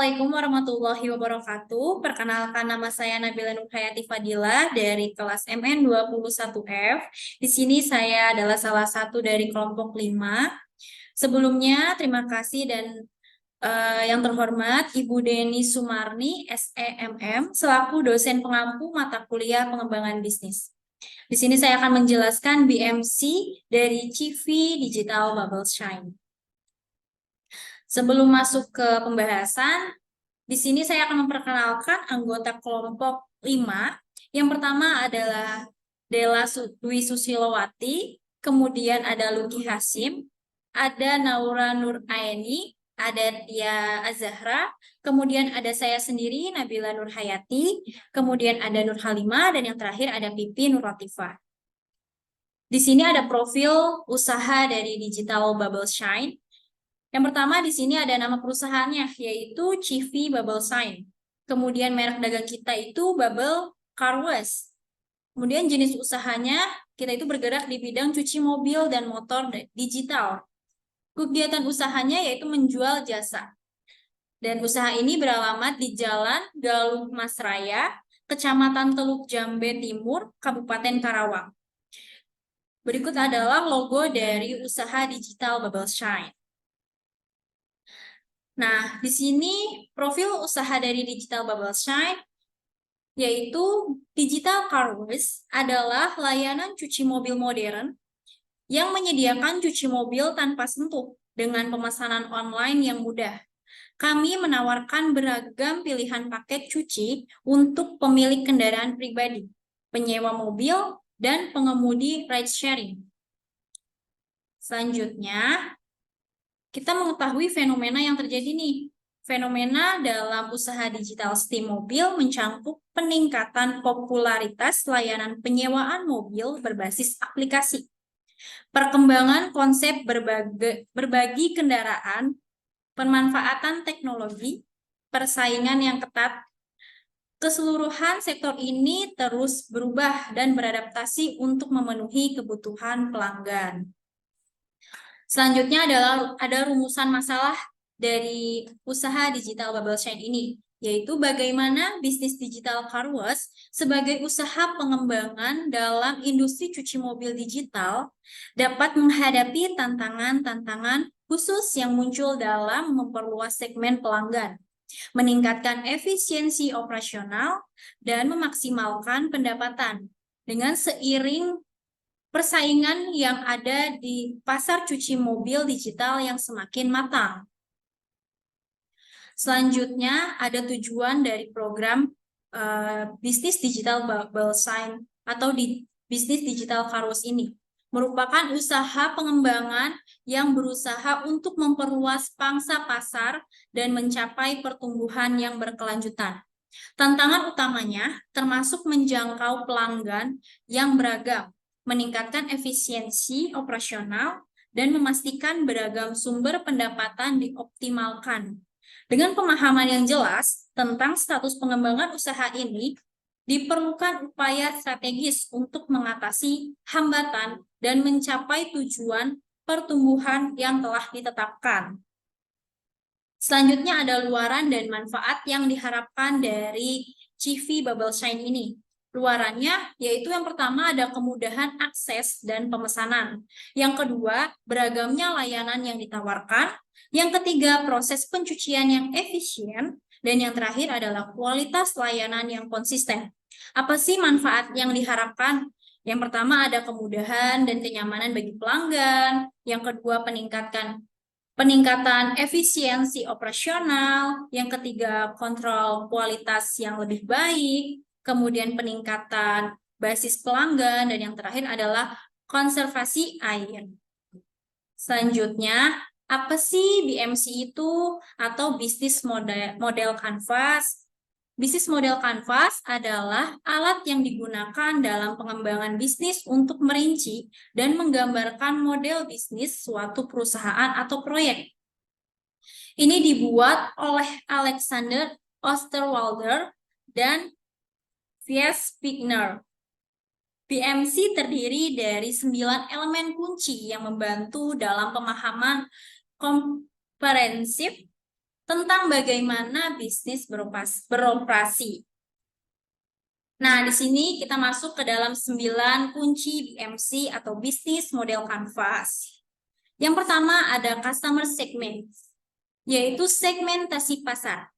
Assalamualaikum warahmatullahi wabarakatuh. Perkenalkan, nama saya Nabila Nurhayati Fadila dari kelas MN 21F. Di sini saya adalah salah satu dari kelompok 5. Sebelumnya, terima kasih dan yang terhormat Ibu Deni Sumarni, SEMM, selaku dosen pengampu mata kuliah pengembangan bisnis. Di sini saya akan menjelaskan BMC dari CV Digital Bubble Shine. Sebelum masuk ke pembahasan, di sini saya akan memperkenalkan anggota kelompok 5. Yang pertama adalah Della Dwi Susilowati, kemudian ada Luki Hasim, ada Naura Nur Aini, ada Tia Azahra, kemudian ada saya sendiri Nabila Nur Hayati, kemudian ada Nur Halimah, dan yang terakhir ada Pipi Nur Latifah. Di sini ada profil usaha dari Digital Bubble Shine. Yang pertama di sini ada nama perusahaannya, yaitu CV Bubble Shine. Kemudian merek dagang kita itu Bubble Car Wash. Kemudian jenis usahanya, kita itu bergerak di bidang cuci mobil dan motor digital. Kegiatan usahanya yaitu menjual jasa. Dan usaha ini beralamat di Jalan Galuh Mas Raya, Kecamatan Teluk Jambe Timur, Kabupaten Karawang. Berikut adalah logo dari usaha Digital Bubble Shine. Nah, di sini profil usaha dari Digital Bubble Shine yaitu Digital Car Wash adalah layanan cuci mobil modern yang menyediakan cuci mobil tanpa sentuh dengan pemesanan online yang mudah. Kami menawarkan beragam pilihan paket cuci untuk pemilik kendaraan pribadi, penyewa mobil, dan pengemudi ride sharing. Selanjutnya, kita mengetahui fenomena yang terjadi nih. Fenomena dalam usaha digital STEAM mobil mencangkup peningkatan popularitas layanan penyewaan mobil berbasis aplikasi, perkembangan konsep berbagi kendaraan, pemanfaatan teknologi, persaingan yang ketat. Keseluruhan sektor ini terus berubah dan beradaptasi untuk memenuhi kebutuhan pelanggan. Selanjutnya adalah ada rumusan masalah dari usaha Digital Bubble Shine ini, yaitu bagaimana bisnis digital car wash sebagai usaha pengembangan dalam industri cuci mobil digital dapat menghadapi tantangan-tantangan khusus yang muncul dalam memperluas segmen pelanggan, meningkatkan efisiensi operasional, dan memaksimalkan pendapatan dengan seiring persaingan yang ada di pasar cuci mobil digital yang semakin matang. Selanjutnya, ada tujuan dari program bisnis digital Bubble Shine atau di bisnis digital car wash ini. Merupakan usaha pengembangan yang berusaha untuk memperluas pangsa pasar dan mencapai pertumbuhan yang berkelanjutan. Tantangan utamanya termasuk menjangkau pelanggan yang beragam, meningkatkan efisiensi operasional, dan memastikan beragam sumber pendapatan dioptimalkan. Dengan pemahaman yang jelas tentang status pengembangan usaha ini, diperlukan upaya strategis untuk mengatasi hambatan dan mencapai tujuan pertumbuhan yang telah ditetapkan. Selanjutnya ada luaran dan manfaat yang diharapkan dari CV Bubble Shine ini. Luarannya yaitu yang pertama ada kemudahan akses dan pemesanan. Yang kedua, beragamnya layanan yang ditawarkan. Yang ketiga, proses pencucian yang efisien. Dan yang terakhir adalah kualitas layanan yang konsisten. Apa sih manfaat yang diharapkan? Yang pertama ada kemudahan dan kenyamanan bagi pelanggan. Yang kedua, peningkatan efisiensi operasional, yang ketiga kontrol kualitas yang lebih baik, kemudian peningkatan basis pelanggan, dan yang terakhir adalah konservasi air. Selanjutnya, apa sih BMC itu atau bisnis model kanvas? Bisnis model kanvas adalah alat yang digunakan dalam pengembangan bisnis untuk merinci dan menggambarkan model bisnis suatu perusahaan atau proyek. Ini dibuat oleh Alexander Osterwalder dan V.S. Wigner. BMC terdiri dari 9 elemen kunci yang membantu dalam pemahaman komprehensif tentang bagaimana bisnis beroperasi. Nah, di sini kita masuk ke dalam 9 kunci BMC atau Business Model Canvas. Yang pertama ada Customer Segment, yaitu segmentasi pasar.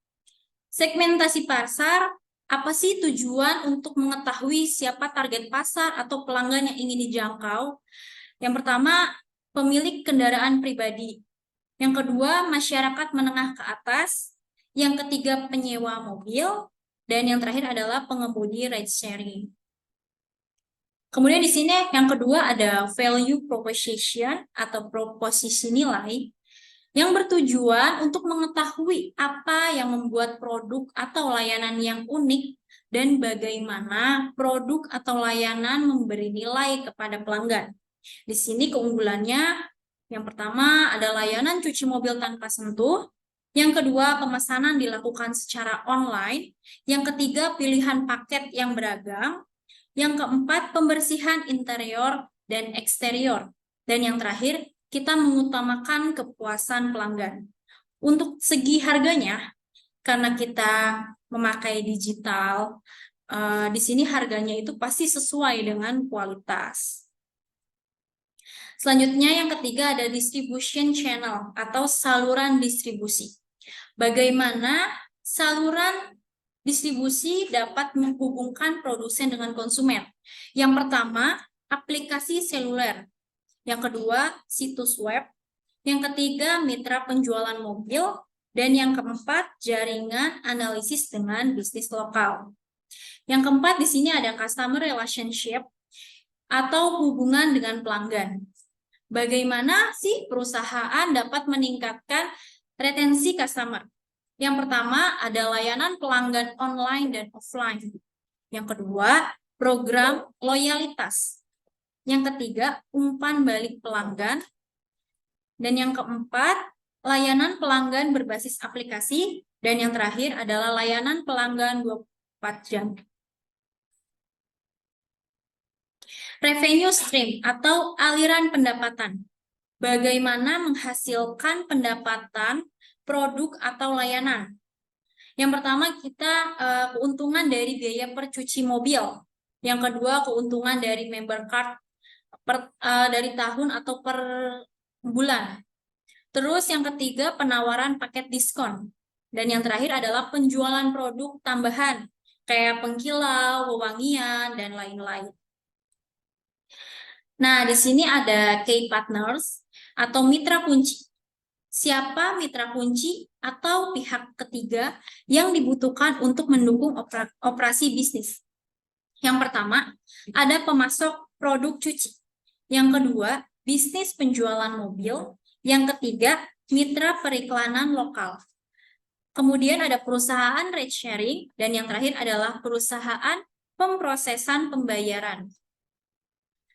Segmentasi pasar, apa sih tujuan untuk mengetahui siapa target pasar atau pelanggan yang ingin dijangkau? Yang pertama, pemilik kendaraan pribadi. Yang kedua, masyarakat menengah ke atas. Yang ketiga, penyewa mobil. Dan yang terakhir adalah pengemudi ride sharing. Kemudian di sini yang kedua ada value proposition atau proposisi nilai yang bertujuan untuk mengetahui apa yang membuat produk atau layanan yang unik dan bagaimana produk atau layanan memberi nilai kepada pelanggan. Di sini keunggulannya yang pertama ada layanan cuci mobil tanpa sentuh. Yang kedua, pemesanan dilakukan secara online. Yang ketiga, pilihan paket yang beragam. Yang keempat, pembersihan interior dan eksterior. Dan yang terakhir, kita mengutamakan kepuasan pelanggan. Untuk segi harganya, karena kita memakai digital, di sini harganya itu pasti sesuai dengan kualitas. Selanjutnya yang ketiga ada distribution channel atau saluran distribusi. Bagaimana saluran distribusi dapat menghubungkan produsen dengan konsumen. Yang pertama, aplikasi seluler. Yang kedua, situs web. Yang ketiga, mitra penjualan mobil. Dan yang keempat, jaringan analisis dengan bisnis lokal. Yang keempat, di sini ada customer relationship atau hubungan dengan pelanggan. Bagaimana sih perusahaan dapat meningkatkan retensi customer? Yang pertama ada layanan pelanggan online dan offline. Yang kedua, program loyalitas. Yang ketiga, umpan balik pelanggan. Dan yang keempat, layanan pelanggan berbasis aplikasi. Dan yang terakhir adalah layanan pelanggan 24 jam. Revenue stream atau aliran pendapatan. Bagaimana menghasilkan pendapatan produk atau layanan. Yang pertama kita keuntungan dari biaya per cuci mobil. Yang kedua keuntungan dari member card dari tahun atau per bulan. Terus yang ketiga penawaran paket diskon. Dan yang terakhir adalah penjualan produk tambahan kayak pengkilau, wewangian, dan lain-lain. Nah, di sini ada key partners atau mitra kunci. Siapa mitra kunci atau pihak ketiga yang dibutuhkan untuk mendukung operasi bisnis? Yang pertama, ada pemasok produk cuci. Yang kedua, bisnis penjualan mobil. Yang ketiga, mitra periklanan lokal. Kemudian ada perusahaan ride sharing. Dan yang terakhir adalah perusahaan pemrosesan pembayaran.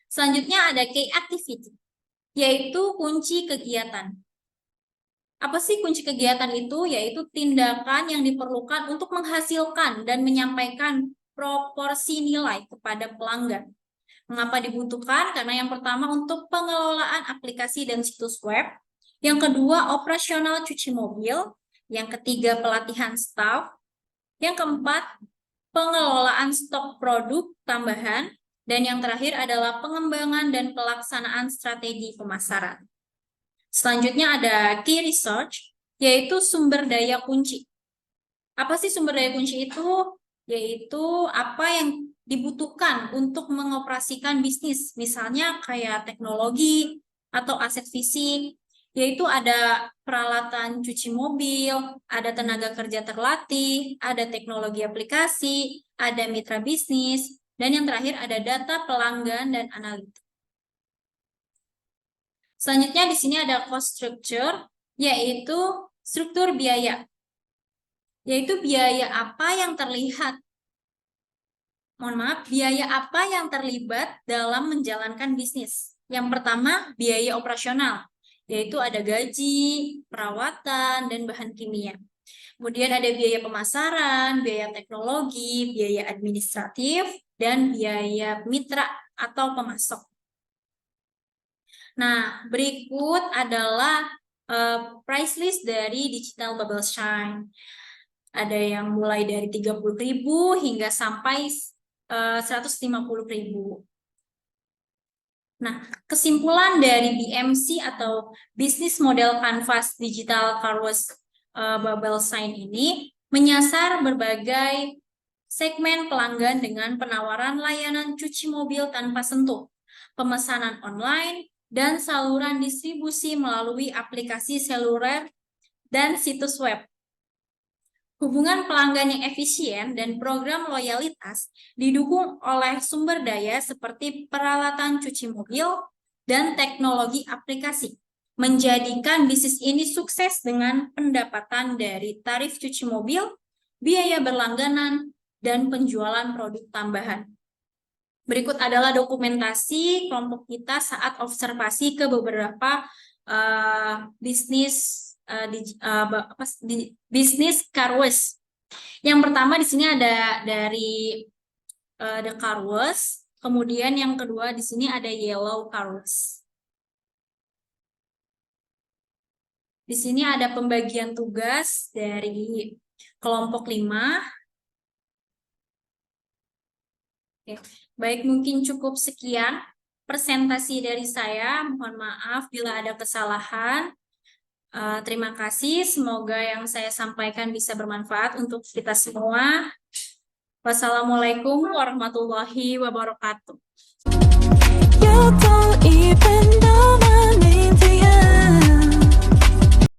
Selanjutnya ada key activity, yaitu kunci kegiatan. Apa sih kunci kegiatan itu? Yaitu tindakan yang diperlukan untuk menghasilkan dan menyampaikan proporsi nilai kepada pelanggan. Mengapa dibutuhkan? Karena yang pertama untuk pengelolaan aplikasi dan situs web. Yang kedua operasional cuci mobil. Yang ketiga pelatihan staff. Yang keempat pengelolaan stok produk tambahan. Dan yang terakhir adalah pengembangan dan pelaksanaan strategi pemasaran. Selanjutnya ada key research, yaitu sumber daya kunci. Apa sih sumber daya kunci itu? Yaitu apa yang dibutuhkan untuk mengoperasikan bisnis. Misalnya kayak teknologi atau aset fisik, yaitu ada peralatan cuci mobil, ada tenaga kerja terlatih, ada teknologi aplikasi, ada mitra bisnis, dan yang terakhir ada data pelanggan dan analitik. Selanjutnya di sini ada cost structure, yaitu struktur biaya. Yaitu biaya apa yang terlihat. Mohon maaf, biaya apa yang terlibat dalam menjalankan bisnis. Yang pertama, biaya operasional, yaitu ada gaji, perawatan, dan bahan kimia. Kemudian ada biaya pemasaran, biaya teknologi, biaya administratif, dan biaya mitra atau pemasok. Nah, berikut adalah price list dari Digital Bubble Shine. Ada yang mulai dari 30.000 hingga sampai 150.000. Nah, kesimpulan dari BMC atau Business Model Canvas Digital Car Wash Bubble Shine ini menyasar berbagai segmen pelanggan dengan penawaran layanan cuci mobil tanpa sentuh, pemesanan online, dan saluran distribusi melalui aplikasi seluler dan situs web. Hubungan pelanggan yang efisien dan program loyalitas didukung oleh sumber daya seperti peralatan cuci mobil dan teknologi aplikasi, menjadikan bisnis ini sukses dengan pendapatan dari tarif cuci mobil, biaya berlangganan, dan penjualan produk tambahan. Berikut adalah dokumentasi kelompok kita saat observasi ke beberapa bisnis bisnis car wash. Yang pertama di sini ada dari the car wash, kemudian yang kedua di sini ada yellow car wash. Di sini ada pembagian tugas dari kelompok 5. Oke. Baik, mungkin cukup sekian presentasi dari saya. Mohon maaf bila ada kesalahan. Terima kasih. Semoga yang saya sampaikan bisa bermanfaat untuk kita semua. Wassalamualaikum warahmatullahi wabarakatuh.